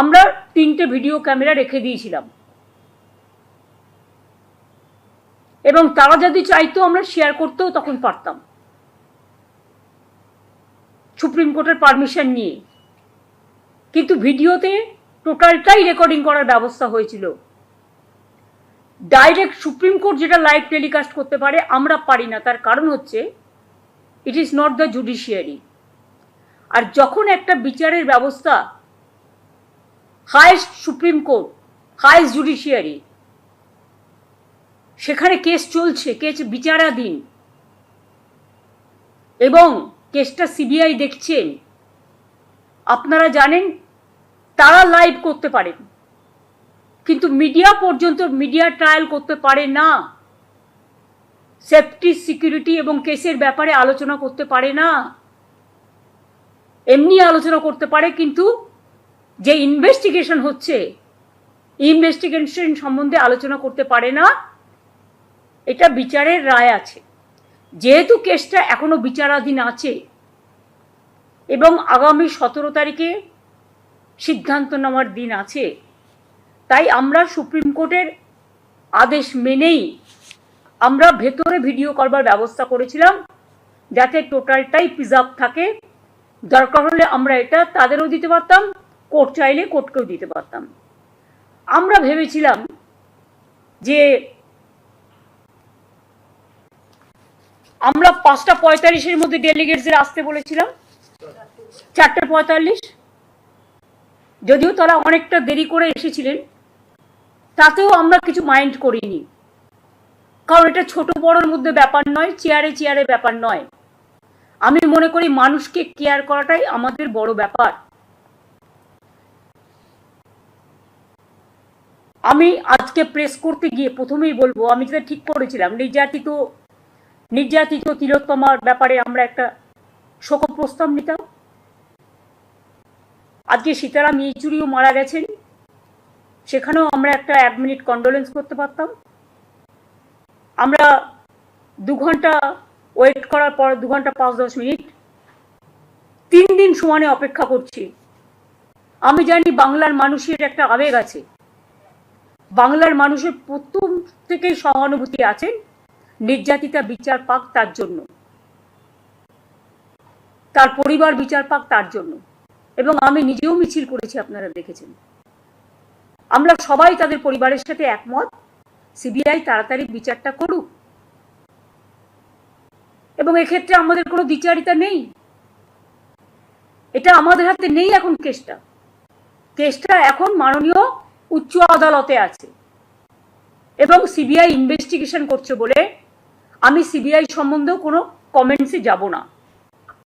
আমরা 3টে video camera রেখে দিয়েছিলাম এবং তারা যদি চাইতো আমরা শেয়ার করতেও তখন পারতাম সুপ্রিম কোর্টের পারমিশন নিয়ে, কিন্তু ভিডিওতে টোটালটাই রেকর্ডিং করার ব্যবস্থা হয়েছিল। ডাইরেক্ট সুপ্রিম কোর্ট যেটা লাইভ টেলিকাস্ট করতে পারে আমরা পারি না, তার কারণ হচ্ছে it is not the judiciary. আর যখন একটা বিচারের ব্যবস্থা highest supreme court, highest judiciary, সেখানে কেস চলছে, কেস বিচারাধীন এবং কেসটা সিবিআই দেখছেন, আপনারা জানেন তারা লাইভ করতে পারেন কিন্তু মিডিয়া পর্যন্ত মিডিয়া ট্রায়াল করতে পারে না, সেফটি সিকিউরিটি এবং কেসের ব্যাপারে আলোচনা করতে পারে না। এমনি আলোচনা করতে পারে কিন্তু যে ইনভেস্টিগেশন হচ্ছে ইনভেস্টিগেশন সম্বন্ধে আলোচনা করতে পারে না। এটা বিচারের রায় আছে, যেহেতু কেসটা এখনো বিচারাধীন আছে এবং আগামী 17 তারিখে সিদ্ধান্ত নেওয়ার দিন আছে, তাই আমরা সুপ্রিম কোর্টের আদেশ মেনেই আমরা ভেতরে ভিডিও করবার ব্যবস্থা করেছিলাম যাতে টোটালটাই প্রিজার্ভ থাকে। দরকার হলে আমরা এটা তাদেরও দিতে পারতাম, কোর্ট চাইলে কোর্টকেও দিতে পারতাম। আমরা ভেবেছিলাম যে আমরা 5:45-এর মধ্যে ডেলিগেটসদের আসতে বলেছিলাম, 4:45, যদিও তারা অনেকটা দেরি করে এসেছিলেন, তাতেও আমরা কিছু মাইন্ড করিনি, কারণ এটা ছোট বড়োর মধ্যে ব্যাপার নয়, চেয়ারে চেয়ারে ব্যাপার নয়। আমি মনে করি মানুষকে কেয়ার করাটাই আমাদের বড় ব্যাপার। আমি আজকে প্রেস করতে গিয়ে প্রথমেই বলবো, আমি যেটা ঠিক করেছিলাম, নির্যাতিত তিলোত্তমার ব্যাপারে আমরা একটা শোক প্রস্তাব নিতাম। আজকে সীতারাম ইয়েচুরিও মারা গেছেন, সেখানেও আমরা একটা 1 মিনিট কন্ডোলেন্স করতে পারতাম। আমরা 2 ঘন্টা ওয়েট করার পর 2 ঘন্টা 5-10 মিনিট 3 দিন সমানে অপেক্ষা করছি। আমি জানি বাংলার মানুষের একটা আবেগ আছে, বাংলার মানুষের প্রথম থেকেই সহানুভূতি আছেন নির্যাতিতা বিচার পাক তার জন্য, তার পরিবার বিচার পাক তার জন্য, এবং আমি নিজেও মিছিল করেছি, আপনারা দেখেছেন। আমরা সবাই তাদের পরিবারের সাথে একমত, সিবিআই তাড়াতাড়ি বিচারটা করুক এবং এক্ষেত্রে আমাদের কোনো দ্বিচারিতা নেই, এটা আমাদের হাতে নেই। এখন কেসটা এখন মাননীয় উচ্চ আদালতে আছে এবং সিবিআই ইনভেস্টিগেশন করছে বলে আমি সিবিআই সম্বন্ধেও কোনো কমেন্টসে যাব না।